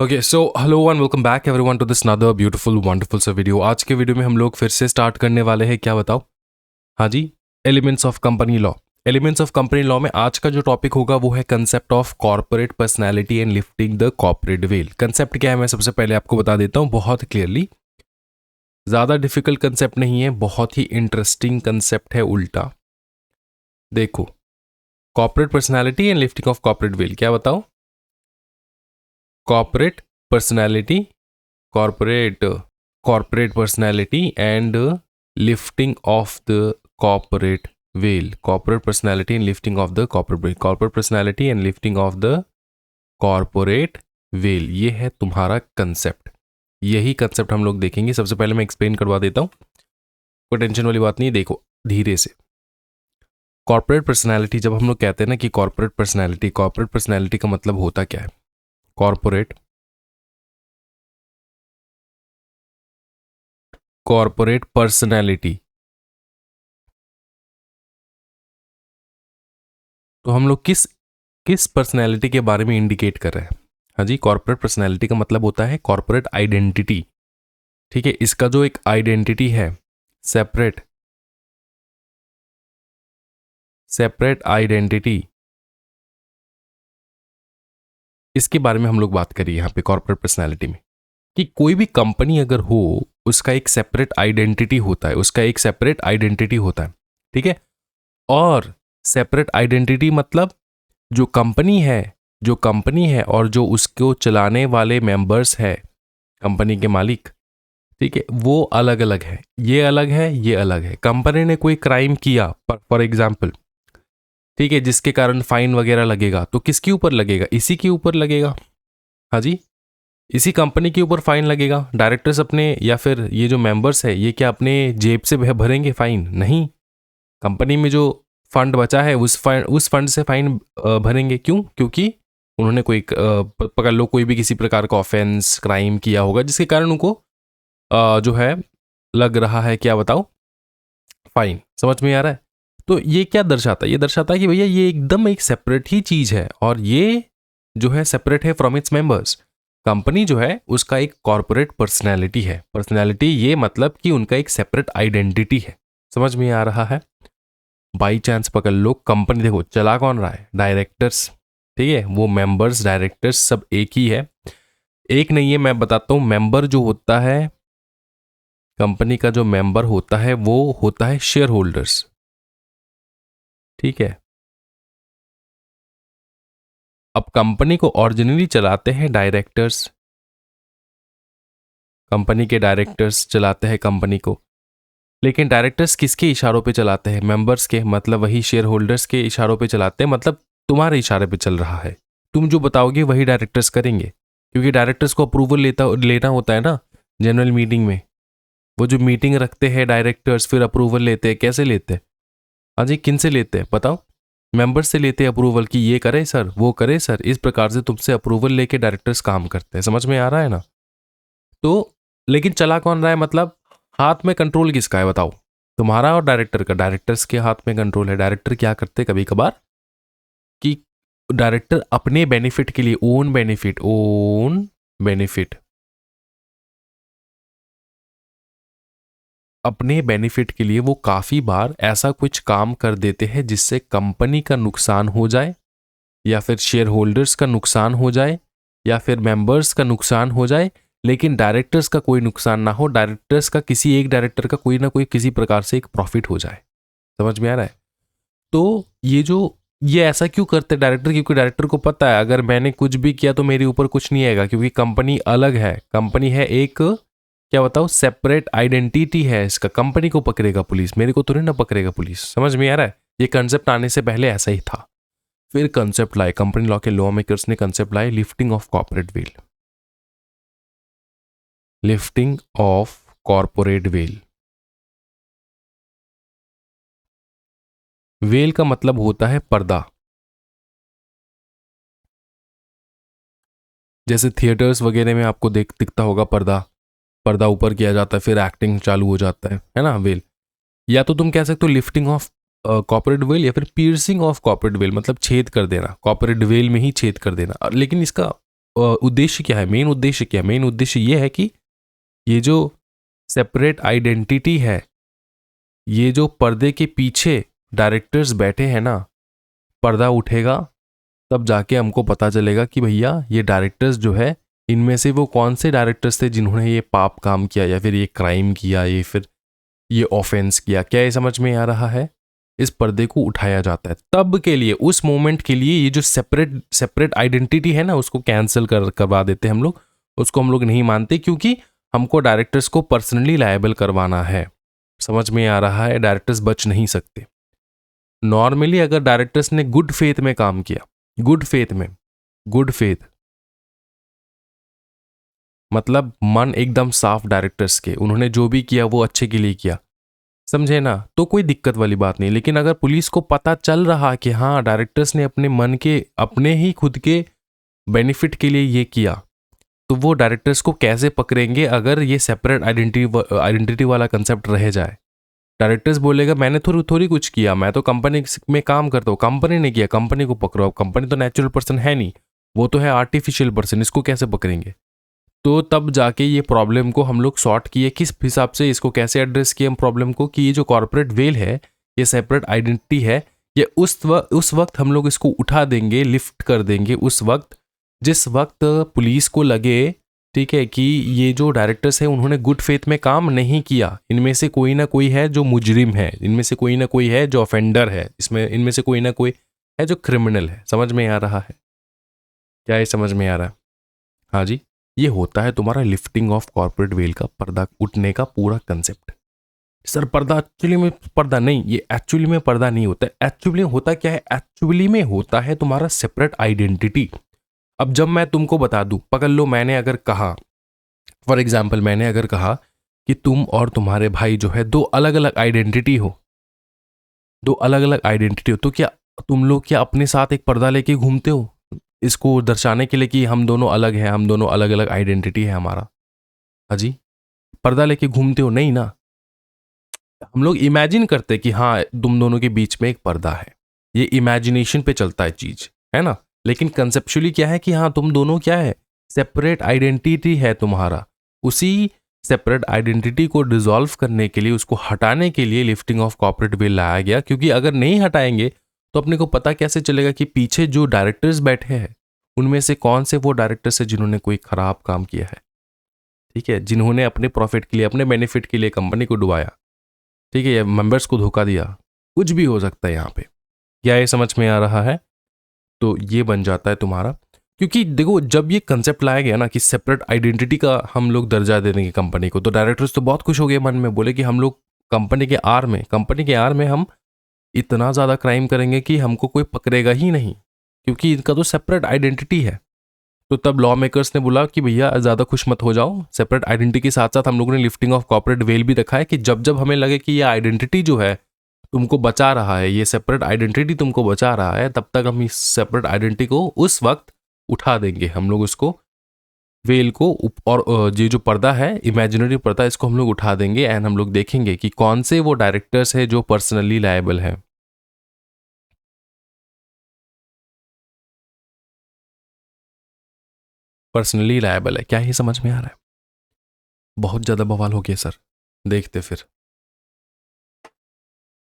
Okay so hello and welcome back everyone to this another beautiful wonderful सा video. आज के video में हम लोग फिर से स्टार्ट करने वाले हैं, क्या बताओ? हाँ जी, elements of company law. Elements of company law में आज का जो टॉपिक होगा वो है concept of corporate personality and lifting the corporate veil. Concept क्या है मैं सबसे पहले आपको बता देता हूँ बहुत क्लियरली। ज़्यादा डिफिकल्ट कंसेप्ट नहीं है, बहुत ही इंटरेस्टिंग कंसेप्ट है। उल्टा देखो, corporate personality and lifting of corporate veil, क्या बताओ? Corporate personality, corporate personality and lifting of the corporate well. Corporate personality and lifting of the corporate well. Corporate personality and lifting of the corporate well, ये है तुम्हारा concept. यही concept हम लोग देखेंगे। सबसे पहले मैं एक्सप्लेन करवा देता हूँ, कोई टेंशन वाली बात नहीं। देखो धीरे से, कॉर्पोरेट पर्सनैलिटी जब हम लोग कहते हैं ना कि कॉर्पोरेट पर्सनैलिटी का मतलब होता क्या है? कॉर्पोरेट पर्सनैलिटी, तो हम लोग किस पर्सनैलिटी के बारे में इंडिकेट कर रहे हैं? हाँ जी, कॉर्पोरेट पर्सनैलिटी का मतलब होता है कॉर्पोरेट आइडेंटिटी। ठीक है, इसका जो एक आइडेंटिटी है, सेपरेट आइडेंटिटी, इसके बारे में हम लोग बात करिए यहाँ पे कॉर्पोरेट पर्सनैलिटी में। कि कोई भी कंपनी अगर हो, उसका एक सेपरेट आइडेंटिटी होता है, ठीक है। और सेपरेट आइडेंटिटी मतलब जो कंपनी है और जो उसको चलाने वाले मेंबर्स है, कंपनी के मालिक, ठीक है, वो अलग अलग है। ये अलग है। कंपनी ने कोई क्राइम किया फॉर एग्जाम्पल, ठीक है, जिसके कारण फाइन वगैरह लगेगा, तो किसके ऊपर लगेगा? इसी के ऊपर लगेगा। हाँ जी, इसी कंपनी के ऊपर फाइन लगेगा। डायरेक्टर्स अपने या फिर ये जो मेंबर्स है, ये क्या अपने जेब से भरेंगे फाइन? नहीं, कंपनी में जो फंड बचा है उस फंड से फाइन भरेंगे। क्यों? क्योंकि उन्होंने कोई पकड़ लो, कोई भी किसी प्रकार का ऑफेंस क्राइम किया होगा जिसके कारण उनको जो है लग रहा है, क्या बताओ, फाइन। समझ में आ रहा है? तो ये क्या दर्शाता है? ये दर्शाता है कि भैया ये एकदम एक सेपरेट ही चीज है, और ये जो है सेपरेट है फ्रॉम इट्स मेंबर्स। कंपनी जो है उसका एक कॉर्पोरेट पर्सनैलिटी है। पर्सनैलिटी ये मतलब कि उनका एक सेपरेट आइडेंटिटी है। समझ में आ रहा है? बाई चांस पकड़ लो, कंपनी देखो चला कौन रहा है? डायरेक्टर्स, ठीक है, वो मेंबर्स डायरेक्टर्स सब एक ही है। एक नहीं है, मैं बताता हूं। मेंबर जो होता है, कंपनी का जो मेंबर होता है वो होता है शेयर होल्डर्स, ठीक है। अब कंपनी को ओरिजिनली चलाते हैं डायरेक्टर्स, कंपनी के डायरेक्टर्स चलाते हैं कंपनी को। लेकिन डायरेक्टर्स किसके इशारों पे चलाते हैं? मेंबर्स के, मतलब वही शेयर होल्डर्स के इशारों पे चलाते हैं। मतलब तुम्हारे इशारे पे चल रहा है, तुम जो बताओगे वही डायरेक्टर्स करेंगे, क्योंकि डायरेक्टर्स को अप्रूवल लेना होता है ना जनरल मीटिंग में। वो जो मीटिंग रखते हैं डायरेक्टर्स, फिर अप्रूवल लेते हैं। कैसे लेते हैं? हाँ जी, किन से लेते हैं बताओ? मेंबर्स से लेते हैं अप्रूवल कि ये करे सर, वो करे सर। इस प्रकार से तुमसे अप्रूवल लेके डायरेक्टर्स काम करते हैं। समझ में आ रहा है ना? तो लेकिन चला कौन रहा है? मतलब हाथ में कंट्रोल किसका है बताओ? तुम्हारा और डायरेक्टर का। डायरेक्टर्स के हाथ में कंट्रोल है। डायरेक्टर क्या करते कभी कभार कि डायरेक्टर अपने बेनिफिट के लिए, ओन बेनिफिट, अपने बेनिफिट के लिए वो काफी बार ऐसा कुछ काम कर देते हैं जिससे कंपनी का नुकसान हो जाए, या फिर शेयर होल्डर्स का नुकसान हो जाए, या फिर मेंबर्स का नुकसान हो जाए, लेकिन डायरेक्टर्स का कोई नुकसान ना हो। डायरेक्टर्स का, किसी एक डायरेक्टर का कोई ना कोई किसी प्रकार से एक प्रॉफिट हो जाए। समझ में आ रहा है? तो ये ऐसा क्यों करते हैं डायरेक्टर? क्योंकि डायरेक्टर को पता है अगर मैंने कुछ भी किया तो मेरे ऊपर कुछ नहीं आएगा, क्योंकि कंपनी अलग है। कंपनी है एक, क्या बताओ, सेपरेट आइडेंटिटी है इसका। कंपनी को पकड़ेगा पुलिस, मेरे को तो नहीं ना पकड़ेगा पुलिस। समझ में आ रहा है? ये कंसेप्ट आने से पहले ऐसा ही था। फिर कंसेप्ट लाए कंपनी लॉ के लॉ मेकर्स ने, कंसेप्ट लाए lifting of corporate veil. Lifting of corporate veil, well का मतलब होता है पर्दा। जैसे थिएटर्स वगैरह में आपको दिखता होगा पर्दा ऊपर किया जाता है, फिर एक्टिंग चालू हो जाता है ना, वेल। या तो तुम कह सकते हो लिफ्टिंग ऑफ कॉर्पोरेट वेल, या फिर पियर्सिंग ऑफ कॉर्पोरेट वेल, मतलब छेद कर देना, कॉर्पोरेट वेल में ही छेद कर देना। लेकिन इसका उद्देश्य क्या है, मेन उद्देश्य क्या है? मेन उद्देश्य ये है कि ये जो सेपरेट आइडेंटिटी है, ये जो पर्दे के पीछे डायरेक्टर्स बैठे हैं ना, पर्दा उठेगा तब जाके हमको पता चलेगा कि भैया ये डायरेक्टर्स जो है, इनमें से वो कौन से डायरेक्टर्स थे जिन्होंने ये पाप काम किया या फिर ये क्राइम किया, ये फिर ये ऑफेंस किया। क्या ये समझ में आ रहा है? इस पर्दे को उठाया जाता है तब के लिए, उस मोमेंट के लिए। ये जो सेपरेट आइडेंटिटी है ना, उसको कैंसिल करवा देते हैं हम लोग, उसको हम लोग नहीं मानते, क्योंकि हमको डायरेक्टर्स को पर्सनली लायबल करवाना है। समझ में आ रहा है? डायरेक्टर्स बच नहीं सकते। नॉर्मली अगर डायरेक्टर्स ने गुड फेथ में काम किया, गुड फेथ मतलब मन एकदम साफ डायरेक्टर्स के, उन्होंने जो भी किया वो अच्छे के लिए किया, समझे ना, तो कोई दिक्कत वाली बात नहीं। लेकिन अगर पुलिस को पता चल रहा कि हाँ डायरेक्टर्स ने अपने मन के, अपने ही खुद के बेनिफिट के लिए ये किया, तो वो डायरेक्टर्स को कैसे पकड़ेंगे अगर ये सेपरेट आइडेंटिटी वाला कंसेप्ट रह जाए? डायरेक्टर्स बोलेगा मैंने थोड़ी कुछ किया, मैं तो कंपनी में काम करता हूँ, कंपनी ने किया, कंपनी को पकड़ो। अब कंपनी तो नेचुरल पर्सन है नहीं, वो तो है आर्टिफिशियल पर्सन, इसको कैसे पकड़ेंगे? तो तब जाके ये प्रॉब्लम को हम लोग सॉर्ट किए, किस हिसाब से इसको कैसे एड्रेस किए हम प्रॉब्लम को, कि ये जो कॉर्पोरेट वेल है, ये सेपरेट आइडेंटिटी है, ये उस वक्त हम लोग इसको उठा देंगे, लिफ्ट कर देंगे उस वक्त जिस वक्त पुलिस को लगे, ठीक है, कि ये जो डायरेक्टर्स हैं उन्होंने गुड फेथ में काम नहीं किया, इनमें से कोई ना कोई है जो मुजरिम है, इनमें से कोई ना कोई है जो ऑफेंडर है, इसमें इनमें से कोई ना कोई है जो क्रिमिनल है। समझ में आ रहा है? क्या ये समझ में आ रहा है? हाँ जी, ये होता है तुम्हारा लिफ्टिंग ऑफ कॉर्पोरेट वेल का, पर्दा उठने का पूरा कंसेप्ट। सर पर्दा एक्चुअली में पर्दा नहीं, ये एक्चुअली में पर्दा नहीं होता है। एक्चुअली होता क्या है? एक्चुअली में होता है तुम्हारा सेपरेट आइडेंटिटी। अब जब मैं तुमको बता दूं, पकड़ लो, मैंने अगर कहा, फॉर एग्जाम्पल मैंने अगर कहा कि तुम और तुम्हारे भाई जो है दो अलग अलग आइडेंटिटी हो, तो क्या तुम लोग क्या अपने साथ एक पर्दा लेके घूमते हो इसको दर्शाने के लिए कि हम दोनों अलग हैं, हम दोनों अलग अलग आइडेंटिटी है हमारा? हाजी, पर्दा लेके घूमते हो? नहीं ना। हम लोग इमेजिन करते कि हाँ तुम दोनों के बीच में एक पर्दा है, ये इमेजिनेशन पे चलता है चीज, है ना। लेकिन कंसेप्चुअली क्या है कि हाँ तुम दोनों क्या है, सेपरेट आइडेंटिटी है तुम्हारा। उसी सेपरेट आइडेंटिटी को डिसॉल्व करने के लिए, उसको हटाने के लिए लिफ्टिंग ऑफ कॉर्पोरेट वेल लाया गया, क्योंकि अगर नहीं हटाएंगे तो अपने को पता कैसे चलेगा कि पीछे जो डायरेक्टर्स बैठे हैं उनमें से कौन से वो डायरेक्टर्स है जिन्होंने कोई खराब काम किया है, ठीक है, जिन्होंने अपने प्रॉफिट के लिए, अपने बेनिफिट के लिए कंपनी को डुबाया, ठीक है, या मेंबर्स को धोखा दिया। कुछ भी हो सकता है यहाँ पे। क्या ये समझ में आ रहा है? तो ये बन जाता है तुम्हारा, क्योंकि देखो जब ये कंसेप्ट लाया गया ना कि सेपरेट आइडेंटिटी का हम लोग दर्जा दे देंगे कंपनी को, तो डायरेक्टर्स तो बहुत खुश हो गए मन में, बोले कि हम लोग कंपनी के आर में हम इतना ज़्यादा क्राइम करेंगे कि हमको कोई पकड़ेगा ही नहीं, क्योंकि इनका तो सेपरेट आइडेंटिटी है। तो तब लॉ मेकर्स ने बोला कि भैया ज़्यादा खुश मत हो जाओ, सेपरेट आइडेंटिटी के साथ साथ हम लोगों ने लिफ्टिंग ऑफ कॉर्पोरेट वेल भी रखा है कि जब जब हमें लगे कि ये आइडेंटिटी जो है तुमको बचा रहा है, ये सेपरेट आइडेंटिटी तुमको बचा रहा है, तब तक हम इस सेपरेट आइडेंटिटी को उस वक्त उठा देंगे, हम लोग उसको वेल को और ये जो पर्दा है, इमेजिनरी पर्दा, इसको हम लोग उठा देंगे एंड हम लोग देखेंगे कि कौन से वो डायरेक्टर्स है जो पर्सनली लायबल है। पर्सनली लायबल है। क्या ही समझ में आ रहा है? बहुत ज्यादा बवाल हो गया सर, देखते फिर।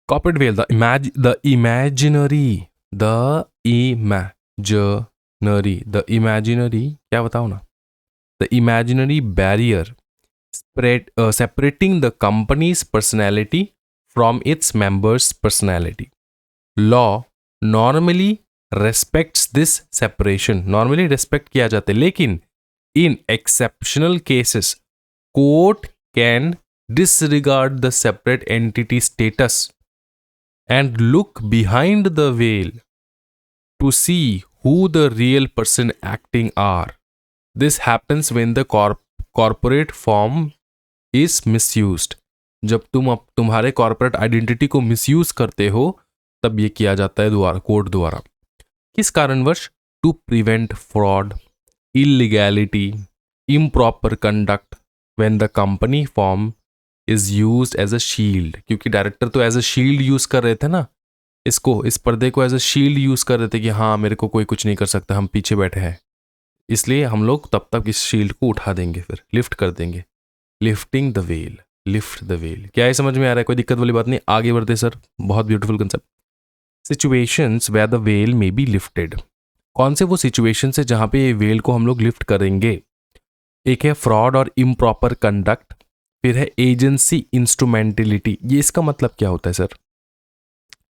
कॉर्पोरेट वेल, द इमेजिनरी, क्या बताओ ना, the imaginary barrier separating the company's personality from its members' personality. Law normally respects this separation. Normally respect किया जाता है, लेकिन in exceptional cases, court can disregard the separate entity status and look behind the veil to see who the real person acting are. This happens when the corporate form is misused. जब तुम्हारे corporate identity को misuse करते हो तब ये किया जाता है कोर्ट द्वारा। किस कारणवश? To prevent fraud, illegality, improper conduct when the company form is used as a shield. क्योंकि डायरेक्टर तो एज अ शील्ड यूज कर रहे थे ना, इस पर्दे को एज अ शील्ड यूज कर रहे थे कि हाँ मेरे को कोई कुछ नहीं कर सकता, हम पीछे बैठे हैं, इसलिए हम लोग तब तक इस शील्ड को उठा देंगे, फिर लिफ्ट कर देंगे। Lifting the well, lift the well, क्या ये समझ में आ रहा है? कोई दिक्कत वाली बात नहीं, आगे बढ़ते सर, बहुत beautiful concept. Situations where the veil may be lifted, कौन से वो सिचुएशंस है जहां पे ये वेल को हम लोग लिफ्ट करेंगे? एक है फ्रॉड और इम्प्रॉपर कंडक्ट, फिर है एजेंसी इंस्ट्रूमेंटलिटी। ये इसका मतलब क्या होता है सर?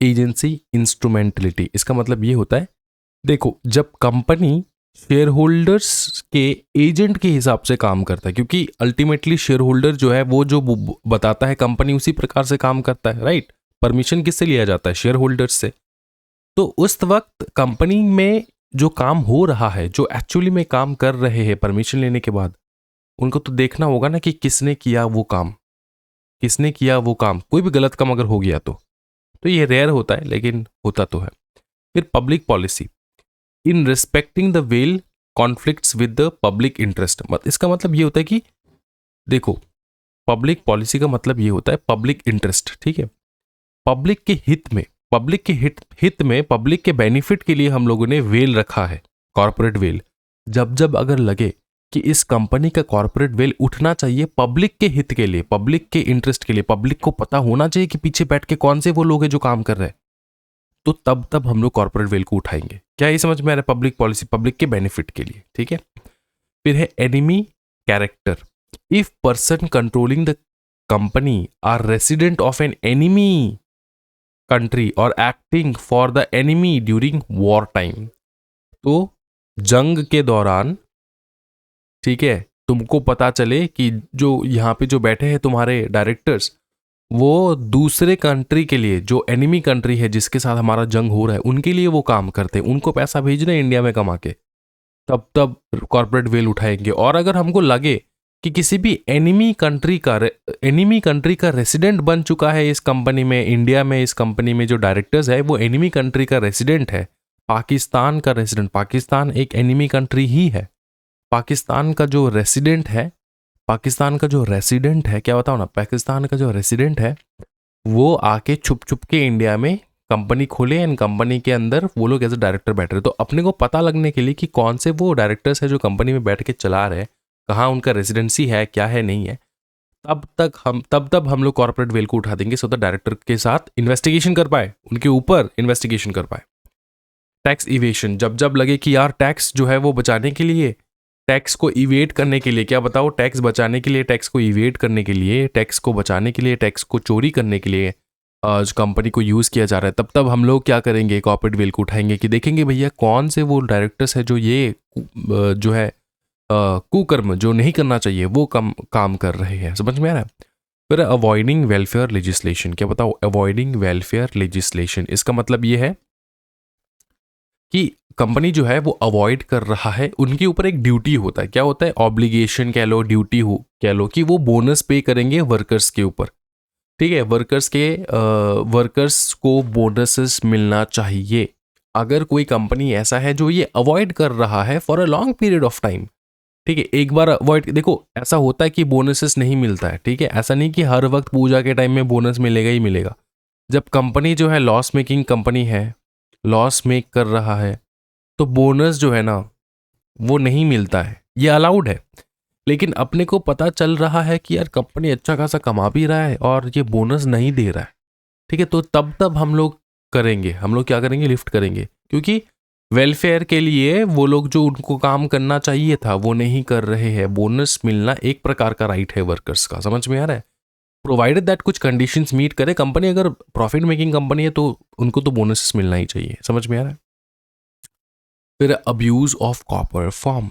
एजेंसी इंस्ट्रूमेंटलिटी, इसका मतलब ये होता है, देखो जब कंपनी शेयर होल्डर्स के एजेंट के हिसाब से काम करता है, क्योंकि अल्टीमेटली शेयर होल्डर जो है वो जो बताता है कंपनी उसी प्रकार से काम करता है, राइट? परमिशन किससे लिया जाता है? शेयर होल्डर्स से। तो उस वक्त कंपनी में जो काम हो रहा है, जो एक्चुअली में काम कर रहे हैं परमिशन लेने के बाद, उनको तो देखना होगा ना कि किसने किया वो काम, किसने किया वो काम। कोई भी गलत काम अगर हो गया तो ये रेयर होता है, लेकिन होता तो है। फिर public policy in respecting the well conflicts with the public interest. इसका मतलब ये होता है कि देखो, पब्लिक पॉलिसी का मतलब ये होता है पब्लिक इंटरेस्ट, ठीक है? पब्लिक के हित में, पब्लिक के हित में, पब्लिक के बेनिफिट के लिए हम लोगों ने वेल रखा है, कॉर्पोरेट वेल। जब जब अगर लगे कि इस कंपनी का कॉर्पोरेट वेल उठना चाहिए पब्लिक के हित के लिए, पब्लिक के इंटरेस्ट के लिए, पब्लिक को पता होना चाहिए कि पीछे बैठ के कौन से वो लोग हैं जो काम कर रहे हैं, तो तब हम लोग कॉर्पोरेट वेल को उठाएंगे। क्या ये समझ में आ रहा है? पब्लिक पॉलिसी पब्लिक के बेनिफिट के लिए, ठीक है? फिर है enemy character, if person controlling the company are resident of an enemy country और acting for the enemy during war time. तो जंग के दौरान, ठीक है, तुमको पता चले कि जो यहाँ पे जो बैठे हैं तुम्हारे डायरेक्टर्स, वो दूसरे कंट्री के लिए, जो एनिमी कंट्री है जिसके साथ हमारा जंग हो रहा है, उनके लिए वो काम करते हैं, उनको पैसा भेज रहे हैं इंडिया में कमा के, तब कॉर्पोरेट वेल उठाएंगे। और अगर हमको लगे कि किसी भी एनिमी कंट्री का रेसिडेंट बन चुका है इस कंपनी में, इंडिया में इस कंपनी में जो डायरेक्टर्स है वो एनिमी कंट्री का रेसिडेंट है, पाकिस्तान का रेसिडेंट, पाकिस्तान एक एनिमी कंट्री ही है, पाकिस्तान का जो रेसिडेंट है, क्या बताओ ना, पाकिस्तान का जो रेसिडेंट है वो आके छुप छुप के इंडिया में कंपनी खोले, एंड कंपनी के अंदर वो लोग एज अ डायरेक्टर बैठ रहे। तो अपने को पता लगने के लिए कि कौन से वो डायरेक्टर्स है जो कंपनी में बैठ के चला रहे हैं, कहाँ उनका रेजिडेंसी है, क्या है, नहीं है, तब हम लोग कॉर्पोरेट वेल को उठा देंगे, सो द डायरेक्टर के साथ इन्वेस्टिगेशन कर पाए, उनके ऊपर इन्वेस्टिगेशन कर पाए। टैक्स इवेशन, जब लगे कि यार टैक्स जो है वो बचाने के लिए, टैक्स को इवेट करने के लिए, क्या बताओ, टैक्स बचाने के लिए, टैक्स को इवेट करने के लिए, टैक्स को बचाने के लिए, टैक्स को चोरी करने के लिए जो कंपनी को यूज़ किया जा रहा है, तब हम लोग क्या करेंगे, कॉर्पोरेट वेल को उठाएंगे कि देखेंगे भैया कौन से वो डायरेक्टर्स है जो ये जो है कुकर्म जो नहीं करना चाहिए वो काम कर रहे हैं। समझ में आ रहा है? फिर अवॉइडिंग वेलफेयर लेजिस्लेशन, क्या बताओ, अवॉइडिंग वेलफेयर लेजिस्लेशन, इसका मतलब ये है कि कंपनी जो है वो अवॉइड कर रहा है, उनके ऊपर एक ड्यूटी होता है, क्या होता है, ऑब्लिगेशन कह लो, ड्यूटी हो कह लो, कि वो बोनस पे करेंगे वर्कर्स के ऊपर, ठीक है? वर्कर्स को बोनसेस मिलना चाहिए। अगर कोई कंपनी ऐसा है जो ये अवॉइड कर रहा है for a long period of time, ठीक है, एक बार अवॉइड, देखो ऐसा होता है कि बोनसेस नहीं मिलता है, ठीक है, ऐसा नहीं कि हर वक्त पूजा के टाइम में बोनस मिलेगा ही मिलेगा। जब कंपनी जो है लॉस मेकिंग कंपनी है, लॉस मेक कर रहा है, तो बोनस जो है ना वो नहीं मिलता है, ये अलाउड है। लेकिन अपने को पता चल रहा है कि यार कंपनी अच्छा खासा कमा भी रहा है और ये बोनस नहीं दे रहा है, ठीक है, तो तब हम लोग करेंगे, हम लोग क्या करेंगे, लिफ्ट करेंगे, क्योंकि वेलफेयर के लिए वो लोग जो उनको काम करना चाहिए था वो नहीं कर रहे हैं। बोनस मिलना एक प्रकार का राइट है वर्कर्स का, समझ में आ रहा है? प्रोवाइडेड दैट कुछ कंडीशंस मीट करे कंपनी, अगर प्रॉफिट मेकिंग कंपनी है तो उनको तो बोनस मिलना ही चाहिए। समझ में आ रहा है? फिर abuse of corporate form,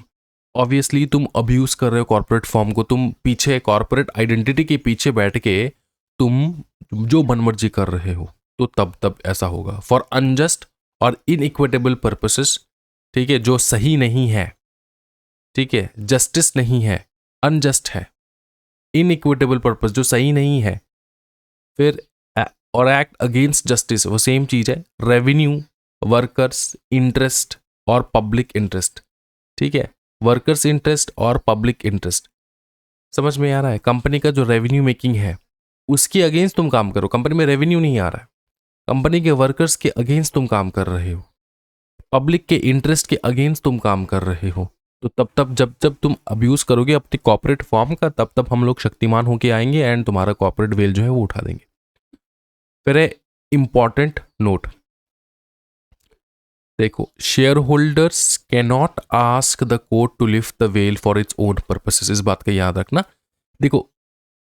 obviously तुम अब्यूज कर रहे हो कॉर्पोरेट फॉर्म को, तुम पीछे कॉर्पोरेट आइडेंटिटी के पीछे बैठ के तुम जो मनमर्जी कर रहे हो, तो तब ऐसा होगा। फॉर अनजस्ट और इनइक्विटेबल पर्पसेस, ठीक है, जो सही नहीं है, ठीक है, जस्टिस नहीं है, अनजस्ट है, इनइक्विटेबल पर्पस जो सही नहीं है। फिर और एक्ट अगेंस्ट जस्टिस, वो सेम चीज है, रेवेन्यू, वर्कर्स इंटरेस्ट और पब्लिक इंटरेस्ट, ठीक है, वर्कर्स इंटरेस्ट और पब्लिक इंटरेस्ट। समझ में आ रहा है? कंपनी का जो रेवेन्यू मेकिंग है उसके अगेंस्ट तुम काम करो, कंपनी में रेवेन्यू नहीं आ रहा है, कंपनी के वर्कर्स के अगेंस्ट तुम काम कर रहे हो, पब्लिक के इंटरेस्ट के अगेंस्ट तुम काम कर रहे हो, तो तब तब जब जब तुम अब्यूज करोगे अपनी कॉर्पोरेट फॉर्म का, तब तब हम लोग शक्तिमान होके आएंगे एंड तुम्हारा कॉर्पोरेट वेल जो है वो उठा देंगे। फिर है इंपॉर्टेंट नोट, देखो, share holders can not ask the court to lift the veil for its own purposes. इस बात का याद रखना। देखो,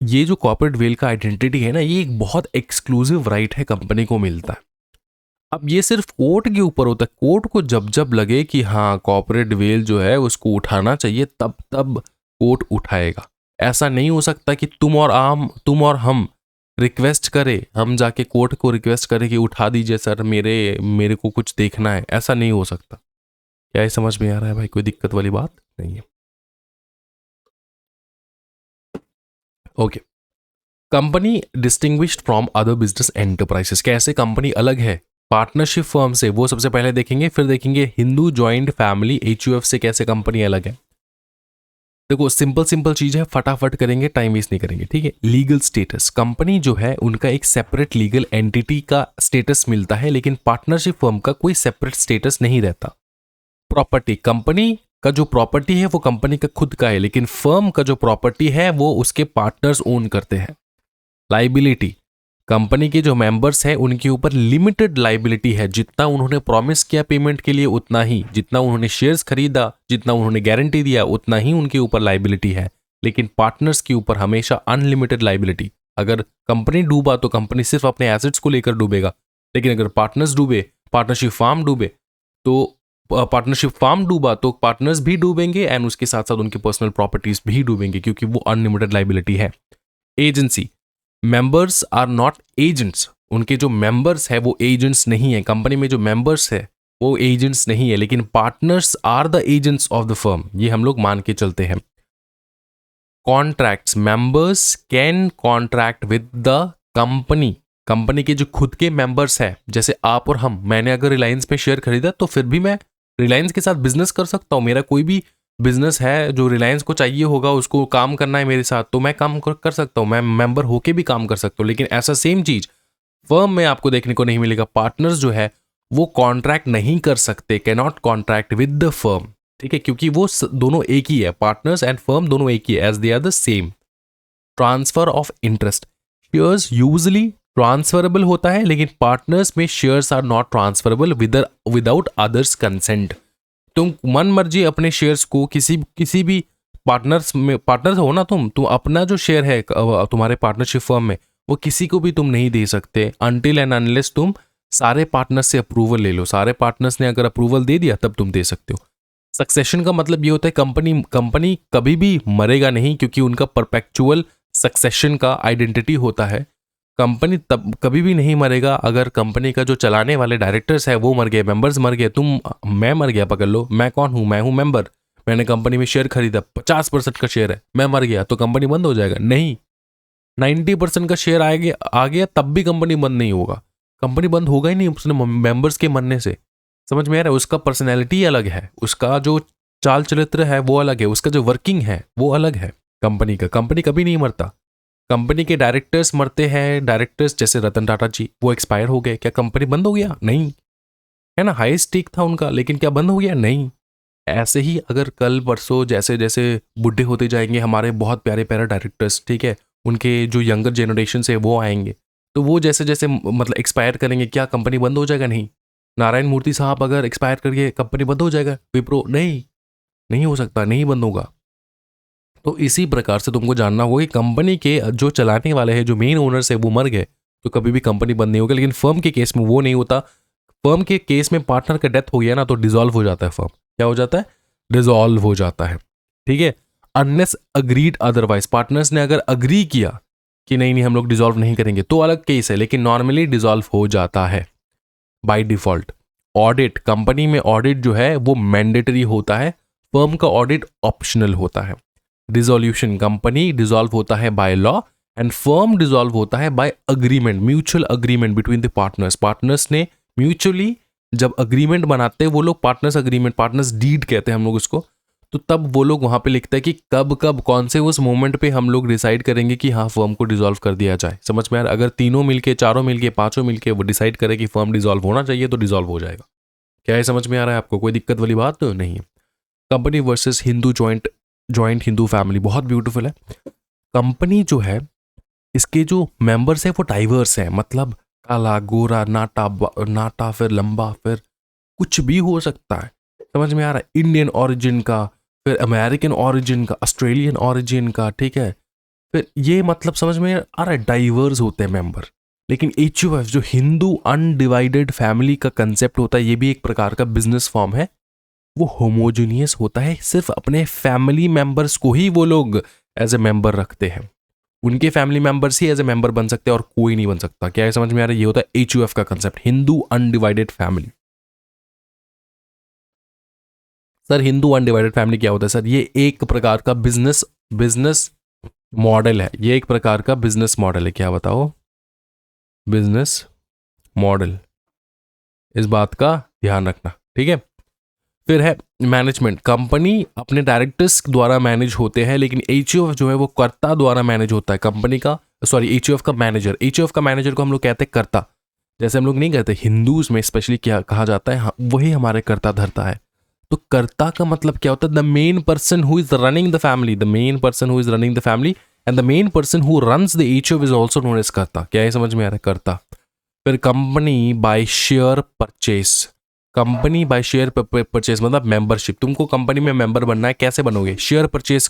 ये जो कॉर्पोरेट वेल का आइडेंटिटी है ना, ये एक बहुत एक्सक्लूसिव राइट है, कंपनी को मिलता है। अब ये सिर्फ कोर्ट के ऊपर होता है। कोर्ट को जब जब लगे कि हाँ कॉर्पोरेट वेल जो है उसको उठाना चाहिए, तब तब कोर्ट उठाएगा। ऐसा नहीं हो सकता कि तुम और हम रिक्वेस्ट करें, हम जाके कोर्ट को रिक्वेस्ट करें कि उठा दीजिए सर, मेरे को कुछ देखना है। ऐसा नहीं हो सकता। क्या ये समझ में आ रहा है भाई? कोई दिक्कत वाली बात नहीं है। Okay, company distinguished from other business enterprises. कैसे कंपनी अलग है पार्टनरशिप फर्म से, वो सबसे पहले देखेंगे। फिर देखेंगे हिंदू जॉइंट फैमिली HUF से कैसे कंपनी अलग है। देखो, सिंपल चीज है, फटाफट करेंगे, टाइम वेस्ट नहीं करेंगे, ठीक है। लीगल स्टेटस, कंपनी जो है उनका एक सेपरेट लीगल एंटिटी का स्टेटस मिलता है, लेकिन पार्टनरशिप फर्म का कोई सेपरेट स्टेटस नहीं रहता। प्रॉपर्टी, कंपनी का जो प्रॉपर्टी है वो कंपनी का खुद का है, लेकिन फर्म का जो प्रॉपर्टी है वो उसके पार्टनर्स ओन करते हैं। लाइबिलिटी, कंपनी के जो मेंबर्स हैं उनके ऊपर लिमिटेड लाइबिलिटी है। जितना उन्होंने प्रॉमिस किया पेमेंट के लिए उतना ही, जितना उन्होंने शेयर्स खरीदा, जितना उन्होंने गारंटी दिया, उतना ही उनके ऊपर लाइबिलिटी है। लेकिन पार्टनर्स के ऊपर हमेशा अनलिमिटेड लाइबिलिटी। अगर कंपनी डूबा तो कंपनी सिर्फ अपने एसेट्स को लेकर डूबेगा, लेकिन अगर पार्टनर्स डूबे, पार्टनरशिप फार्म डूबे, तो पार्टनरशिप फार्म डूबा तो पार्टनर्स भी डूबेंगे एंड उसके साथ साथ उनके पर्सनल प्रॉपर्टीज भी डूबेंगे, क्योंकि वो अनलिमिटेड लाइबिलिटी है। Agency, members are not agents. उनके जो मेंबर्स है वो एजेंट्स नहीं है। कंपनी में जो मेंबर्स है वो एजेंट्स नहीं है, लेकिन partners are the agents of the firm, ये हम लोग मान के चलते हैं। Contracts, members can contract with the company. Company के जो खुद के मेंबर्स है, जैसे आप और हम, मैंने अगर रिलायंस पे शेयर खरीदा तो फिर भी मैं रिलायंस के साथ बिजनेस कर सकता हूँ। मेरा कोई भी बिजनेस है जो रिलायंस को चाहिए होगा, उसको काम करना है मेरे साथ, तो मैं काम कर सकता हूँ, मैं मेंबर होके भी काम कर सकता हूँ। लेकिन ऐसा सेम चीज फर्म में आपको देखने को नहीं मिलेगा। पार्टनर्स जो है वो कॉन्ट्रैक्ट नहीं कर सकते, can not contract with the firm, ठीक है, क्योंकि वो दोनों एक ही है। पार्टनर्स एंड फर्म दोनों एक ही है, as they are the same. Transfer of interest, shares usually transferable होता है, लेकिन पार्टनर्स में shares are not transferable without others consent. तुम मन मर्जी अपने शेयर्स को किसी भी पार्टनर्स हो ना, तुम अपना जो शेयर है तुम्हारे पार्टनरशिप फर्म में, वो किसी को भी तुम नहीं दे सकते अनटिल एंड अनलेस तुम सारे पार्टनर्स से अप्रूवल ले लो। सारे पार्टनर्स ने अगर अप्रूवल दे दिया तब तुम दे सकते हो। सक्सेशन का मतलब ये होता है कंपनी कभी भी मरेगा नहीं, क्योंकि उनका परपेचुअल सक्सेशन का आइडेंटिटी होता है। कंपनी तब कभी भी नहीं मरेगा अगर कंपनी का जो चलाने वाले डायरेक्टर्स है वो मर गए, मेंबर्स मर गए। मैं मर गया, पकड़ लो, मैं कौन हूं? मैं हूं मेंबर। मैंने कंपनी में शेयर खरीदा, 50% का शेयर है, मैं मर गया तो कंपनी बंद हो जाएगा? नहीं, 90% का शेयर आ गया तब भी कंपनी बंद नहीं होगा। कंपनी बंद होगा ही नहीं उसने मेंबर्स के मरने से। समझ में आ रहा है? उसका पर्सनैलिटी अलग है, उसका जो चाल चरित्र है वो अलग है, उसका जो वर्किंग है वो अलग है कंपनी का। कंपनी कभी नहीं मरता। कंपनी के डायरेक्टर्स मरते हैं, डायरेक्टर्स जैसे रतन टाटा जी, वो एक्सपायर हो गए, क्या कंपनी बंद हो गया? नहीं, है ना, हाई स्टेक था उनका, लेकिन क्या बंद हो गया? नहीं। ऐसे ही अगर कल परसों जैसे जैसे बुढ़े होते जाएंगे हमारे बहुत प्यारे प्यारे डायरेक्टर्स, ठीक है, उनके जो यंगर जनरेशन है वो आएंगे, तो वो जैसे जैसे मतलब एक्सपायर करेंगे, क्या कंपनी बंद हो जाएगा? नहीं। नारायण मूर्ति साहब अगर एक्सपायर करके कंपनी बंद हो जाएगा? विप्रो? नहीं, नहीं हो सकता, नहीं बंद होगा। तो इसी प्रकार से तुमको जानना होगा कि कंपनी के जो चलाने वाले हैं, जो मेन ओनर्स है, वो मर गए तो कभी भी कंपनी बंद नहीं होगी। लेकिन फर्म के केस में वो नहीं होता। फर्म के केस में पार्टनर का डेथ हो गया ना तो डिसॉल्व हो जाता है फर्म। क्या हो जाता है? डिसॉल्व हो जाता है, ठीक है। अनलेस अग्रीड अदरवाइज, पार्टनर्स ने अगर अग्री किया कि नहीं नहीं हम लोग डिसॉल्व नहीं करेंगे तो अलग केस है, लेकिन नॉर्मली डिसॉल्व हो जाता है बाय डिफॉल्ट। ऑडिट, कंपनी में ऑडिट जो है वो मैंडेटरी होता है, फर्म का ऑडिट ऑप्शनल होता है। डिसोल्यूशन, कंपनी डिसॉल्व होता है by law and firm dissolve होता है by agreement, mutual agreement between the partners. Partners ने म्यूचुअली जब अग्रीमेंट बनाते हैं वो लोग पार्टनर्स अग्रीमेंट, पार्टनर्स डीड कहते हैं हम लोग उसको, तो तब वो लोग वहां पे लिखते हैं कि कब कब कौन से उस मोमेंट पे हम लोग डिसाइड करेंगे कि हाँ फर्म को डिसॉल्व कर दिया जाए। समझ में यार? अगर तीनों मिलके, चारों मिलके, पांचों मिलके वो डिसाइड करे कि फर्म डिसॉल्व होना चाहिए तो डिसॉल्व हो जाएगा। क्या है, समझ में आ रहा है आपको? कोई दिक्कत वाली बात तो नहीं है। Company versus Hindu joint Hindu family बहुत ब्यूटीफुल है। कंपनी जो है इसके जो मेंबर्स हैं वो डाइवर्स हैं, मतलब काला गोरा नाटा फिर लंबा फिर कुछ भी हो सकता है, समझ में आ रहा है। इंडियन ओरिजिन का, फिर अमेरिकन ओरिजिन का, ऑस्ट्रेलियन ओरिजिन का, ठीक है। फिर ये मतलब समझ में आ रहा है, डाइवर्स होते हैं मेंबर। लेकिन HUF जो हिंदू अनडिवाइडेड फैमिली का कंसेप्ट होता है, ये भी एक प्रकार का बिजनेस फॉर्म है। वो होमोजीनियस होता है, सिर्फ अपने फैमिली मेंबर्स को ही वो लोग एज ए मेंबर रखते हैं। उनके फैमिली मेंबर्स ही एज ए मेंबर बन सकते हैं और कोई नहीं बन सकता। क्या है समझ में आ रहा है? ये होता है HUF का concept, Hindu undivided family. Sir Hindu undivided family क्या होता है? सर ये एक प्रकार का बिजनेस मॉडल है। ये एक प्रकार का बिजनेस मॉडल है। क्या बताओ? बिजनेस मॉडल, इस बात का ध्यान रखना, ठीक है। फिर है मैनेजमेंट। कंपनी अपने डायरेक्टर्स द्वारा मैनेज होते हैं, लेकिन HUF जो है वो कर्ता द्वारा मैनेज होता है। कंपनी का HUF का मैनेजर को हम लोग कहते हैं कर्ता। जैसे हम लोग नहीं कहते, हिंदूज में स्पेशली क्या कहा जाता है, वही हमारे कर्ता धर्ता है। तो कर्ता का मतलब क्या होता है? The main person who is running the family, and the main person who runs the HUF is also known as karta. क्या है समझ में आ रहा है? कर्ता। फिर company by share purchase. Company by share purchase मतलब मेंबरशिप। तुमको कंपनी में मेंबर बनना है, कैसे बनोगे? शेयर परचेस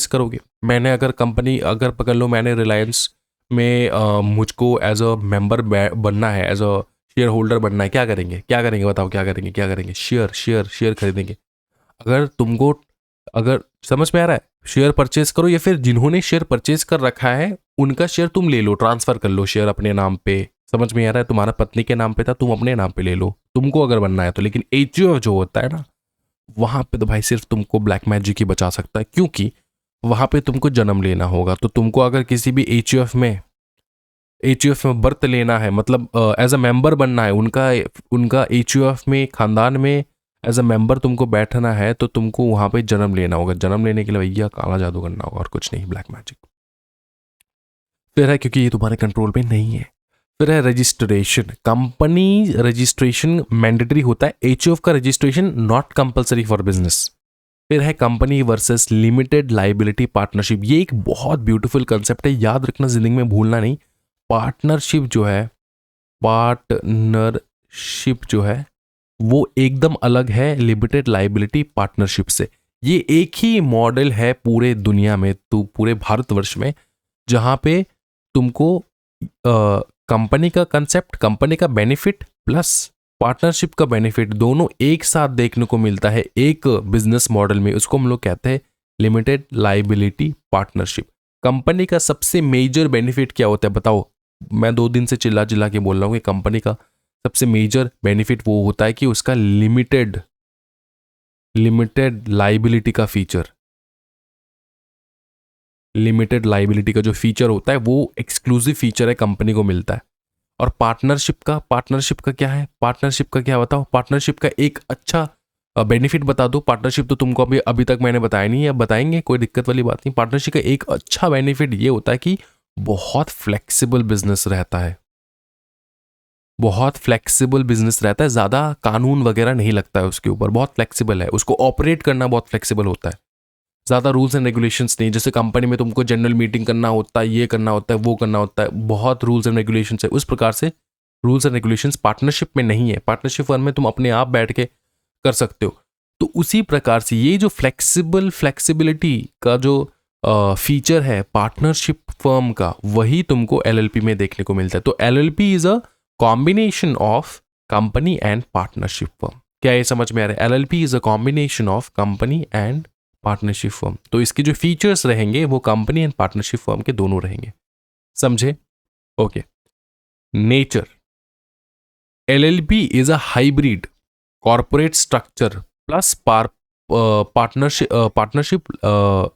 करोगे। मैंने अगर कंपनी अगर पकड़ लो, मैंने रिलायंस में मुझको एज अ मेंबर बनना है, एज अ शेयर होल्डर बनना है। क्या करेंगे बताओ? क्या करेंगे? शेयर खरीदेंगे। अगर समझ में आ रहा है, शेयर परचेस करो, या फिर जिन्होंने शेयर परचेस कर रखा है उनका शेयर तुम ले लो, ट्रांसफर कर लो शेयर अपने नाम पे। समझ में आ रहा है? तुम्हारा पत्नी के नाम पे था, तुम अपने नाम पे ले लो, तुमको अगर बनना है तो। लेकिन HUF जो होता है ना, वहां पे तो भाई सिर्फ तुमको ब्लैक मैजिक ही बचा सकता है, क्योंकि वहां पे तुमको जन्म लेना होगा। तो तुमको अगर किसी भी HUF में बर्थ लेना है, मतलब एज अ मेंबर बनना है, उनका HUF में खानदान में एज अ मेंबर तुमको बैठना है, तो तुमको वहां पे जन्म लेना होगा। जन्म लेने के लिए भैया काला जादू करना होगा और कुछ नहीं, ब्लैक मैजिक। फिर है, क्योंकि ये तुम्हारे कंट्रोल में नहीं है। फिर है रजिस्ट्रेशन। कंपनी रजिस्ट्रेशन मैंडेटरी होता है, HUF का registration not compulsory for business. फिर है company versus limited liability partnership. ये एक बहुत ब्यूटीफुल कंसेप्ट है, याद रखना, जिंदगी में भूलना नहीं। पार्टनरशिप जो है वो एकदम अलग है लिमिटेड लाइबिलिटी पार्टनरशिप से। ये एक ही मॉडल है पूरे दुनिया में, तो पूरे भारतवर्ष में, जहां पे तुमको कंपनी का कंसेप्ट, कंपनी का बेनिफिट प्लस पार्टनरशिप का बेनिफिट दोनों एक साथ देखने को मिलता है एक बिजनेस मॉडल में। उसको हम लोग कहते हैं लिमिटेड लाइबिलिटी पार्टनरशिप। कंपनी का सबसे मेजर बेनिफिट क्या होता है बताओ? मैं 2 दिन से चिल्ला के बोल रहा हूँ कि कंपनी का सबसे मेजर बेनिफिट वो होता है कि उसका लिमिटेड लाइबिलिटी का फीचर, लिमिटेड लाइबिलिटी का जो फीचर होता है वो एक्सक्लूसिव फीचर है, कंपनी को मिलता है। और पार्टनरशिप का क्या है? पार्टनरशिप का क्या बताओ? पार्टनरशिप का एक अच्छा बेनिफिट बता दो। पार्टनरशिप तो तुमको अभी तक मैंने बताया नहीं है, अब बताएंगे, कोई दिक्कत वाली बात नहीं। पार्टनरशिप का एक अच्छा बेनिफिट ये होता है कि बहुत फ्लेक्सिबल बिजनेस रहता है, ज़्यादा कानून वगैरह नहीं लगता है उसके ऊपर, बहुत फ्लेक्सिबल है, उसको ऑपरेट करना बहुत फ्लेक्सिबल होता है। ज़्यादा रूल्स एंड रेगुलेशंस नहीं, जैसे कंपनी में तुमको जनरल मीटिंग करना होता है, ये करना होता है, वो करना होता है, बहुत रूल्स एंड रेगुलेशंस है। उस प्रकार से रूल्स एंड रेगुलेशंस पार्टनरशिप में नहीं है। पार्टनरशिप फर्म में तुम अपने आप बैठ के कर सकते हो। तो उसी प्रकार से ये जो फ्लेक्सिबिलिटी का जो फीचर है पार्टनरशिप फर्म का, वही तुमको LLP में देखने को मिलता है। तो LLP is a combination of company and partnership firm. क्या ये समझ में आ रहा है? LLP is a combination of company and partnership firm. तो इसके जो फीचर्स रहेंगे वो कंपनी एंड पार्टनरशिप फर्म के दोनों रहेंगे, समझे? Okay. Nature. LLP is a hybrid corporate structure plus partnership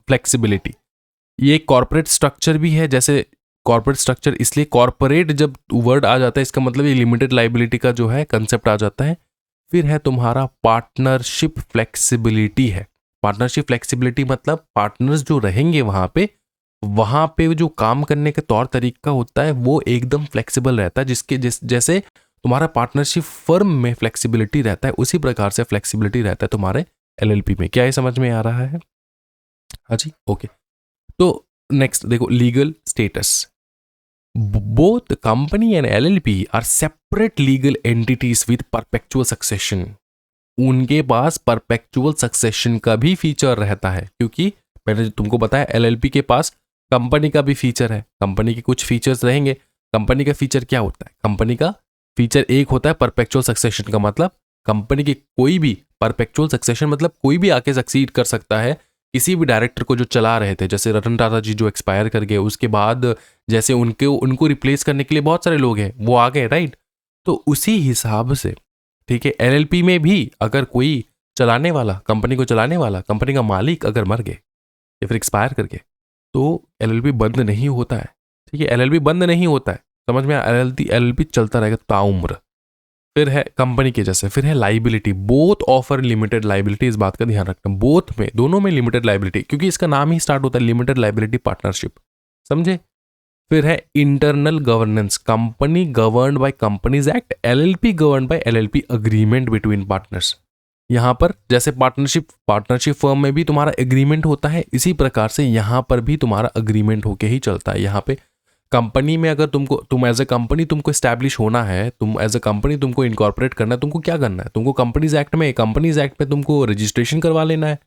flexibility. ये कॉर्पोरेट स्ट्रक्चर भी है, जैसे कॉर्पोरेट स्ट्रक्चर, इसलिए कॉर्पोरेट जब वर्ड आ जाता है इसका मतलब ये लिमिटेड लाइबिलिटी का जो है कंसेप्ट आ जाता है। फिर है तुम्हारा पार्टनरशिप फ्लेक्सिबिलिटी है। पार्टनरशिप फ्लेक्सिबिलिटी मतलब पार्टनर्स जो रहेंगे वहां पे जो काम करने का तौर तरीका होता है वो एकदम फ्लेक्सिबल रहता है, जैसे तुम्हारा पार्टनरशिप फर्म में फ्लेक्सिबिलिटी रहता है, उसी प्रकार से फ्लेक्सिबिलिटी रहता है तुम्हारे LLP में। क्या ये समझ में आ रहा है? हाँ जी, ओके। तो नेक्स्ट देखो, legal status. Both company and LLP are separate legal entities with perpetual succession. उनके पास परपेचुअल सक्सेशन का भी फीचर रहता है, क्योंकि मैंने तुमको बताया LLP के पास कंपनी का भी फीचर है, कंपनी के कुछ फीचर्स रहेंगे। कंपनी का फीचर क्या होता है? कंपनी का फीचर एक होता है परपेचुअल सक्सेशन का मतलब कंपनी के कोई भी परपेचुअल सक्सेशन मतलब कोई भी आके सक्सीड कर सकता है किसी भी डायरेक्टर को जो चला रहे थे। जैसे रतन टाटा जी जो एक्सपायर कर गए, उसके बाद जैसे उनको रिप्लेस करने के लिए बहुत सारे लोग हैं, वो आ गए, राइट? तो उसी हिसाब से, ठीक है, LLP में भी अगर कोई चलाने वाला, कंपनी को चलाने वाला, कंपनी का मालिक अगर मर गए या फिर एक्सपायर कर गए, तो LLP बंद नहीं होता है। ठीक है, LLP बंद नहीं होता है, समझ में? LLP चलता रहेगा ताउम्र। फिर है कंपनी के जैसे, फिर है liability. Both offer limited liability, इस बात का ध्यान रखना, बोथ में, दोनों में लिमिटेड लाइबिलिटी, क्योंकि इसका नाम ही स्टार्ट होता है लिमिटेड लाइबिलिटी पार्टनरशिप, समझे? फिर है internal governance. Company governed by companies act, LLP governed bye LLP agreement between partners. यहां पर जैसे पार्टनरशिप फर्म में भी तुम्हारा एग्रीमेंट होता है, इसी प्रकार से यहां पर भी तुम्हारा अग्रीमेंट होके ही चलता है। यहां पे कंपनी में अगर तुम एज ए कंपनी तुमको एस्टैब्लिश होना है, तुम एज ए कंपनी तुमको इनकॉर्पोरेट करना है, तुमको क्या करना है? तुमको कंपनीज एक्ट में तुमको रजिस्ट्रेशन करवा लेना है।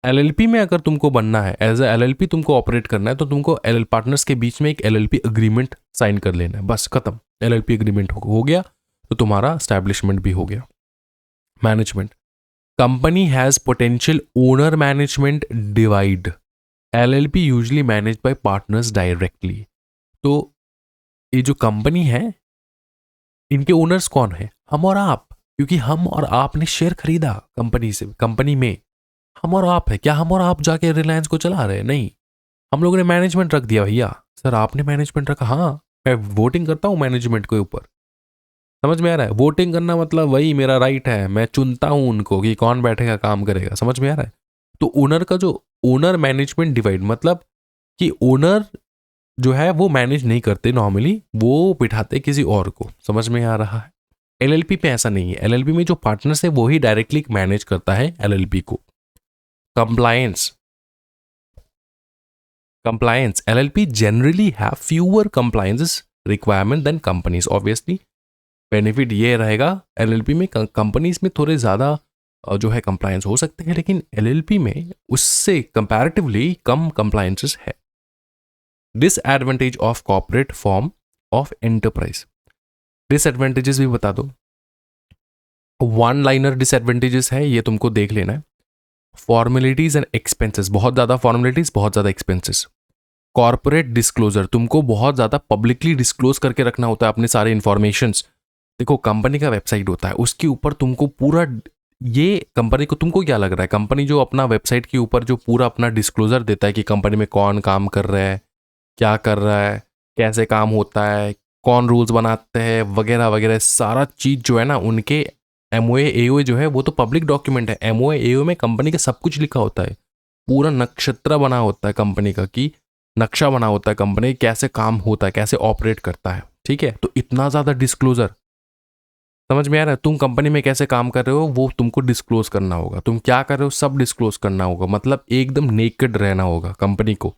LLP में अगर तुमको बनना है, एज ए LLP तुमको ऑपरेट करना है, तो तुमको पार्टनर्स के बीच में एक LLP अग्रीमेंट साइन कर लेना है, बस खत्म। LLP अग्रीमेंट हो गया तो तुम्हारा एस्टैब्लिशमेंट भी हो गया। Management, company has potential owner management divide. LLP usually manage by partners directly. तो ये जो कंपनी है, इनके ओनर्स कौन है? हम और आप, क्योंकि हम और आप ने शेयर खरीदा कंपनी से, कंपनी में हम और आप है। क्या हम और आप जाके रिलायंस को चला रहे हैं? नहीं, हम लोगों ने मैनेजमेंट रख दिया। भैया सर आपने मैनेजमेंट रखा? हाँ, मैं वोटिंग करता हूँ मैनेजमेंट के ऊपर, समझ में आ रहा है? वोटिंग करना मतलब वही मेरा राइट है, मैं चुनता हूं उनको कि कौन बैठेगा काम करेगा, समझ में आ रहा है? तो ओनर का जो ओनर मैनेजमेंट डिवाइड मतलब कि ओनर जो है वो मैनेज नहीं करते नॉर्मली, वो बिठाते किसी और को, समझ में आ रहा है? LLP पे ऐसा नहीं है। LLP में जो पार्टनर्स है वो ही डायरेक्टली मैनेज करता है LLP को। Compliance, LLP generally have fewer compliances requirement than companies. Obviously benefit ये रहेगा, LLP में कंपनीज में थोड़े ज़्यादा जो है कंप्लायंस हो सकते हैं, लेकिन LLP में उससे कंपैरेटिवली कम कंप्लायंसेस है। Disadvantage of corporate form of enterprise, disadvantages भी बता दो। वन लाइनर डिसएडवांटेजेस है, ये तुमको देख लेना है। फॉर्मेलिटीज एंड एक्सपेंसेस, बहुत ज़्यादा फॉर्मेलिटीज, बहुत ज़्यादा एक्सपेंसेस। कॉर्पोरेट डिस्क्लोजर, तुमको बहुत ज़्यादा पब्लिकली डिस्क्लोज करके रखना होता है अपने सारे इंफॉर्मेशंस। देखो कंपनी का वेबसाइट होता है, उसके ऊपर तुमको पूरा, ये कंपनी को, तुमको क्या लग रहा है, कंपनी जो अपना वेबसाइट के ऊपर जो पूरा अपना डिस्क्लोजर देता है कि कंपनी में कौन काम कर रहा है, क्या कर रहा है, कैसे काम होता है, कौन रूल्स बनाते हैं, वगैरह वगैरह, सारा चीज़ जो है ना, उनके MOA AOA जो है वो तो पब्लिक डॉक्यूमेंट है। MOA AOA में कंपनी का सब कुछ लिखा होता है, पूरा नक्षत्र बना होता है कंपनी का, कि नक्शा बना होता है कंपनी कैसे काम होता है, कैसे ऑपरेट करता है। ठीक है, तो इतना ज़्यादा डिस्क्लोजर, समझ में आ रहा है? तुम कंपनी में कैसे काम कर रहे हो वो तुमको डिस्क्लोज करना होगा, तुम क्या कर रहे हो सब डिस्क्लोज करना होगा, मतलब एकदम नेकेड रहना होगा कंपनी को।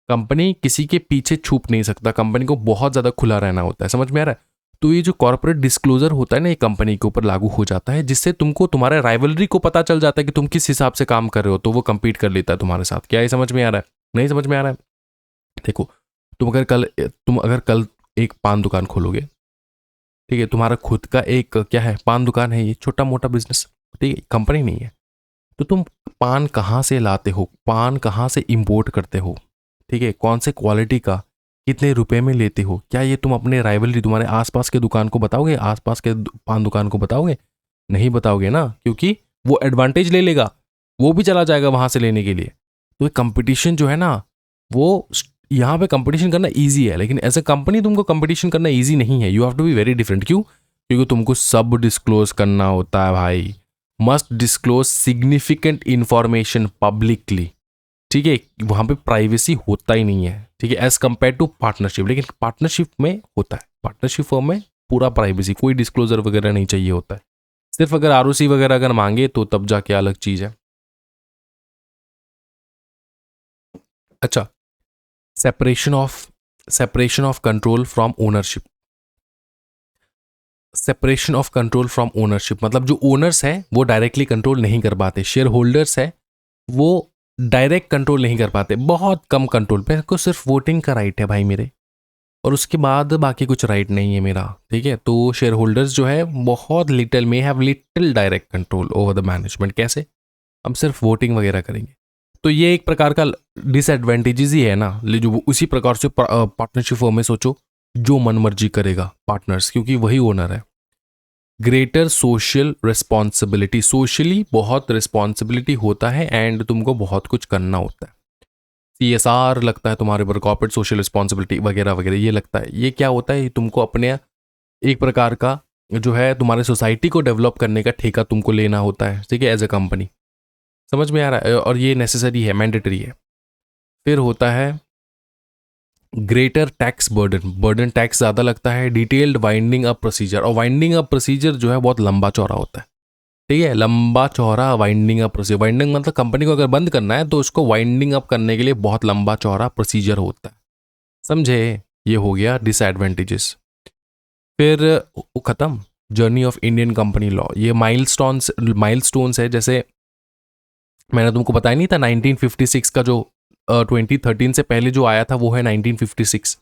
कंपनी किसी के पीछे छुप नहीं सकता, कंपनी को बहुत ज़्यादा खुला रहना होता है, समझ में आ रहा है? तो ये जो कॉर्पोरेट डिस्क्लोजर होता है ना, ये कंपनी के ऊपर लागू हो जाता है, जिससे तुमको तुम्हारे राइवलरी को पता चल जाता है कि तुम किस हिसाब से काम कर रहे हो, तो वो compete कर लेता है तुम्हारे साथ। क्या ये समझ में आ रहा है? नहीं समझ में आ रहा है? देखो, तुम अगर कल एक पान दुकान खोलोगे, ठीक है, तुम्हारा खुद का एक क्या है, पान दुकान है, ये छोटा मोटा बिजनेस, ठीक है, कंपनी नहीं है, तो तुम पान कहाँ से लाते हो, पान कहाँ से इंपोर्ट करते हो, ठीक है, कौन से क्वालिटी का, कितने रुपए में लेते हो, क्या ये तुम अपने राइवलरी, तुम्हारे आसपास के दुकान को बताओगे, आसपास के पान दुकान को बताओगे? नहीं बताओगे ना, क्योंकि वो एडवांटेज ले लेगा, वो भी चला जाएगा वहां से लेने के लिए। तो कंपटीशन जो है ना, वो यहाँ पे कंपटीशन करना इजी है, लेकिन एज ए कंपनी तुमको कंपटीशन करना इजी नहीं है। You have to be very different. क्यों? क्योंकि तुमको सब डिस्क्लोज करना होता है भाई, must disclose significant information publicly, ठीक है, वहां पे प्राइवेसी होता ही नहीं है, ठीक है, एज कंपेयर टू पार्टनरशिप। लेकिन पार्टनरशिप में होता है, पार्टनरशिप फर्म में पूरा प्राइवेसी, कोई डिस्क्लोजर वगैरह नहीं चाहिए होता है। सिर्फ अगर ROC वगैरह अगर मांगे तो तब जाके अलग चीज़ है। अच्छा, separation of control from ownership. Separation of control from ownership मतलब जो ओनर्स है वो डायरेक्टली कंट्रोल नहीं कर पाते, शेयर होल्डर्स है वो डायरेक्ट कंट्रोल नहीं कर पाते, बहुत कम कंट्रोल पे, को सिर्फ वोटिंग का राइट है भाई मेरे, और उसके बाद बाकी कुछ राइट नहीं है मेरा, ठीक है। तो शेयर होल्डर्स जो है बहुत लिटिल में have little direct control over the management. कैसे? हम सिर्फ वोटिंग वगैरह करेंगे। तो ये एक प्रकार का डिसएडवांटेजेस ही है ना, जो उसी प्रकार से पार्टनरशिप फर्म में सोचो जो मन मर्जी करेगा पार्टनर्स, क्योंकि वही ओनर है। ग्रेटर सोशल रिस्पॉन्सिबिलिटी, सोशली बहुत रिस्पॉन्सिबिलिटी होता है एंड तुमको बहुत कुछ करना होता है। CSR लगता है तुम्हारे ऊपर, कॉर्पोरेट सोशल रिस्पॉन्सिबिलिटी वगैरह वगैरह, ये लगता है। ये क्या होता है, तुमको अपने एक प्रकार का जो है तुम्हारे सोसाइटी को डेवलप करने का ठेका तुमको लेना होता है, ठीक है, एज ए कंपनी। समझ में आ रहा है? और ये नेसेसरी है, मैंडेटरी है। फिर होता है ग्रेटर टैक्स बर्डन टैक्स ज़्यादा लगता है। डिटेल्ड वाइंडिंग अप प्रोसीजर, और वाइंडिंग अप प्रोसीजर जो है बहुत लंबा चौड़ा होता है, ठीक है, लंबा चौड़ा वाइंडिंग अप प्रोसीजर। वाइंडिंग मतलब कंपनी को अगर बंद करना है तो उसको वाइंडिंग अप करने के लिए बहुत लंबा चौड़ा प्रोसीजर होता है, समझे? ये हो गया डिसएडवांटेजेस। फिर खत्म journey of Indian company law. ये माइलस्टोन्स है, जैसे मैंने तुमको बताया नहीं था 1956 का जो 2013 से पहले जो आया था वो है 1956।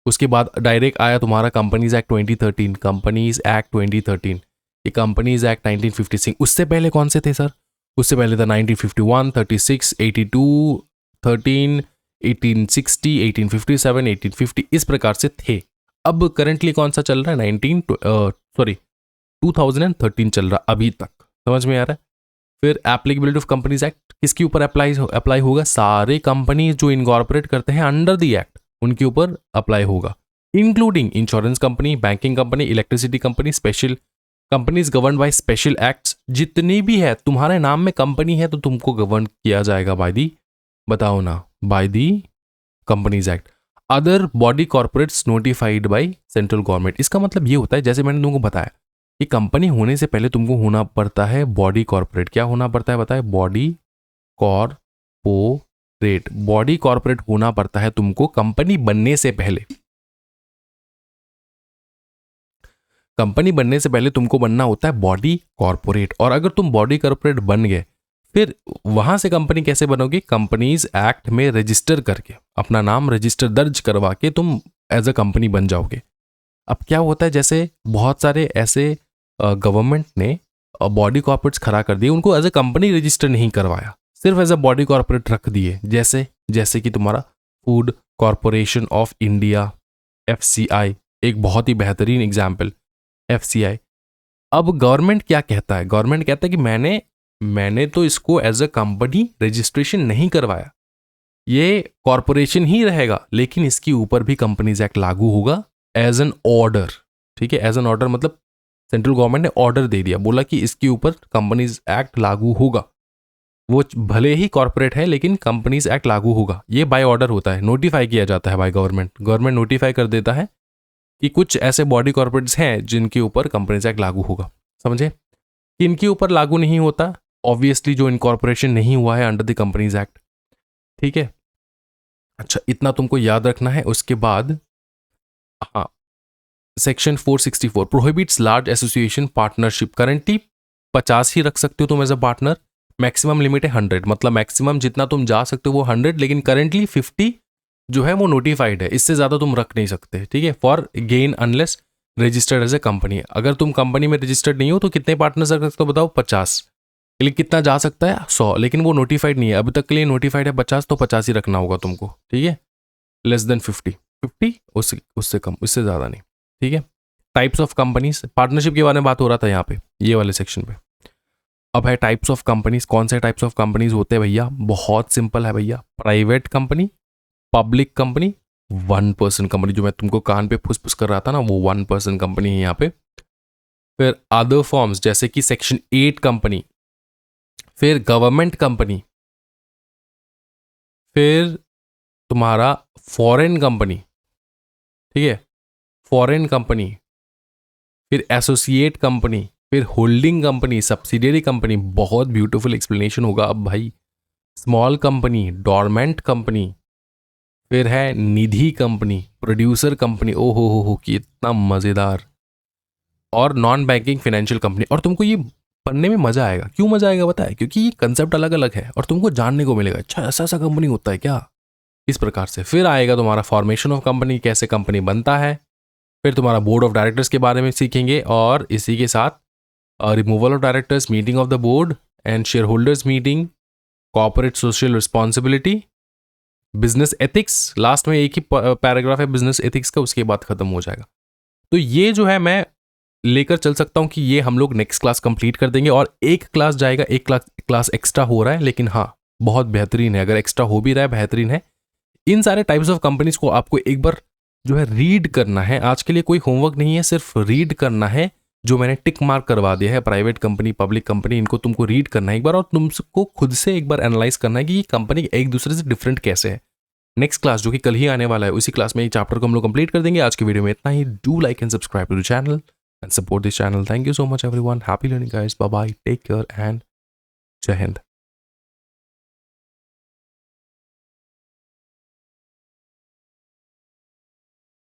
उसके बाद डायरेक्ट आया तुम्हारा कंपनीज एक्ट 2013, कंपनीज एक्ट 2013, ये कंपनीज एक्ट 1956। उससे पहले कौन से थे सर? उससे पहले था 1951, 36, 82, 13, 1860, 1857, 1850, इस प्रकार से थे। अब करंटली कौन सा चल रहा है? 2013 चल रहा अभी तक। समझ में आ रहा है? फिर एप्लीकेबिलिटी ऑफ कंपनीज एक्ट किसके ऊपर अप्लाई होगा? सारे कंपनी जो इनकॉर्पोरेट करते हैं अंडर द एक्ट उनके ऊपर अप्लाई होगा, including insurance company, banking company, electricity company, special companies govern by special acts. जितनी भी है तुम्हारे नाम में कंपनी है तो तुमको गवर्न किया जाएगा बाय दी, बताओ ना, by the companies act. Other body corporates notified by central government. इसका मतलब ये होता है, जैसे मैंने तुमको बताया कि कंपनी होने से पहले तुमको होना पड़ता है बॉडी कॉर्पोरेट। क्या होना पड़ता है बताए? Body corporate. बॉडी कॉर्पोरेट होना पड़ता है तुमको कंपनी बनने से पहले। कंपनी बनने से पहले तुमको बनना होता है बॉडी कॉर्पोरेट। और अगर तुम बॉडी कॉर्पोरेट बन गए फिर वहां से कंपनी कैसे बनोगे? कंपनीज एक्ट में रजिस्टर करके, अपना नाम रजिस्टर दर्ज करवा के तुम एज अ कंपनी बन जाओगे। अब क्या होता है, जैसे बहुत सारे ऐसे गवर्नमेंट ने बॉडी कॉर्पोरेट्स खड़ा कर दिए, उनको एज अ कंपनी रजिस्टर नहीं करवाया, सिर्फ एज अ बॉडी कॉर्पोरेट रख दिए। जैसे कि तुम्हारा food corporation of India, FCI, एक बहुत ही बेहतरीन एग्जाम्पल, FCI। अब गवर्नमेंट क्या कहता है? गवर्नमेंट कहता है कि मैंने तो इसको एज अ कंपनी रजिस्ट्रेशन नहीं करवाया, ये कॉर्पोरेशन ही रहेगा, लेकिन इसके ऊपर भी कंपनीज एक्ट लागू होगा एज एन ऑर्डर, ठीक है। एज एन ऑर्डर मतलब सेंट्रल गवर्नमेंट ने ऑर्डर दे दिया, बोला कि इसके ऊपर कंपनीज एक्ट लागू होगा। वो भले ही कॉर्पोरेट है लेकिन कंपनीज एक्ट लागू होगा। ये बाय ऑर्डर होता है, नोटिफाई किया जाता है बाय गवर्नमेंट नोटिफाई कर देता है कि कुछ ऐसे बॉडी कॉर्पोरेट्स हैं जिनके ऊपर कंपनीज एक्ट लागू होगा। समझे? किनके ऊपर लागू नहीं होता? ऑब्वियसली जो इनकॉर्पोरेशन नहीं हुआ है अंडर द कंपनीज एक्ट, ठीक है। अच्छा, इतना तुमको याद रखना है। उसके बाद हाँ, section 464 prohibits large association partnership. Currently 50 ही रख सकते हो तुम as a partner, maximum limit है 100, मतलब मैक्सिमम जितना तुम जा सकते हो वो 100, लेकिन करंटली 50 जो है वो नोटिफाइड है, इससे ज़्यादा तुम रख नहीं सकते, ठीक है। For gain unless registered as a company. अगर तुम कंपनी में रजिस्टर्ड नहीं हो तो कितने पार्टनर्स रख सकते हो बताओ? 50। लेकिन कितना जा सकता है? 100, लेकिन वो नोटिफाइड नहीं है अभी तक के लिए, नोटिफाइड है 50, तो 50 ही रखना होगा तुमको, ठीक है। लेस देन 50, उससे कम, उससे ज़्यादा नहीं, ठीक है। टाइप्स ऑफ कंपनीज, पार्टनरशिप के बारे में बात हो रहा था यहाँ पे, ये वाले सेक्शन पे। अब है टाइप्स ऑफ कंपनीज। कौन से टाइप्स ऑफ कंपनीज होते हैं भैया? बहुत सिंपल है भैया, private company, public company, 1 person company, जो मैं तुमको कान पे फुसफुस कर रहा था ना, वो 1 पर्सन कंपनी है यहाँ पे। फिर अदर फॉर्म्स जैसे कि सेक्शन 8 कंपनी, फिर गवर्नमेंट कंपनी, फिर तुम्हारा फॉरेन कंपनी, ठीक है, फॉरेन कंपनी, फिर एसोसिएट कंपनी, फिर होल्डिंग कंपनी, सब्सिडियरी कंपनी। बहुत ब्यूटीफुल एक्सप्लेनेशन होगा अब भाई। स्मॉल कंपनी, डोरमेंट कंपनी, फिर है निधि कंपनी, प्रोड्यूसर कंपनी, ओ हो कितना मज़ेदार, और नॉन बैंकिंग फाइनेंशियल कंपनी। और तुमको ये पढ़ने में मजा आएगा। क्यों मजा आएगा पता है? क्योंकि ये कंसेप्ट अलग अलग है और तुमको जानने को मिलेगा, अच्छा ऐसा ऐसा कंपनी होता है क्या, इस प्रकार से। फिर आएगा तुम्हारा फॉर्मेशन ऑफ कंपनी, कैसे कंपनी बनता है। फिर तुम्हारा बोर्ड ऑफ डायरेक्टर्स के बारे में सीखेंगे, और इसी के साथ removal of directors, meeting of the board and share holders meeting, corporate social responsibility, business ethics. Last में एक ही पैराग्राफ है बिजनेस एथिक्स का, उसके बाद खत्म हो जाएगा। तो ये जो है मैं लेकर चल सकता हूं कि ये हम लोग नेक्स्ट क्लास कंप्लीट कर देंगे, और एक क्लास जाएगा, एक क्लास एक्स्ट्रा हो रहा है, लेकिन हाँ बहुत बेहतरीन है। अगर एक्स्ट्रा हो भी रहा है बेहतरीन है। इन सारे टाइप्स ऑफ कंपनीज को आपको एक बार जो है रीड करना है। आज के लिए कोई होमवर्क नहीं है, सिर्फ रीड करना है। जो मैंने टिक मार्क करवा दिया है, प्राइवेट कंपनी, पब्लिक कंपनी, इनको तुमको रीड करना है एक बार, और तुमको खुद से एक बार एनालाइज करना है कि ये कंपनी एक दूसरे से डिफरेंट कैसे है। नेक्स्ट क्लास जो कि कल ही आने वाला है, उसी क्लास में ये चैप्टर को हम लोग कंप्लीट कर देंगे। आज की वीडियो में इतना ही। Do like and subscribe to the channel and support this channel. Thank you so much everyone. Happy learning guys. Bye bye. Take care and Jai Hind.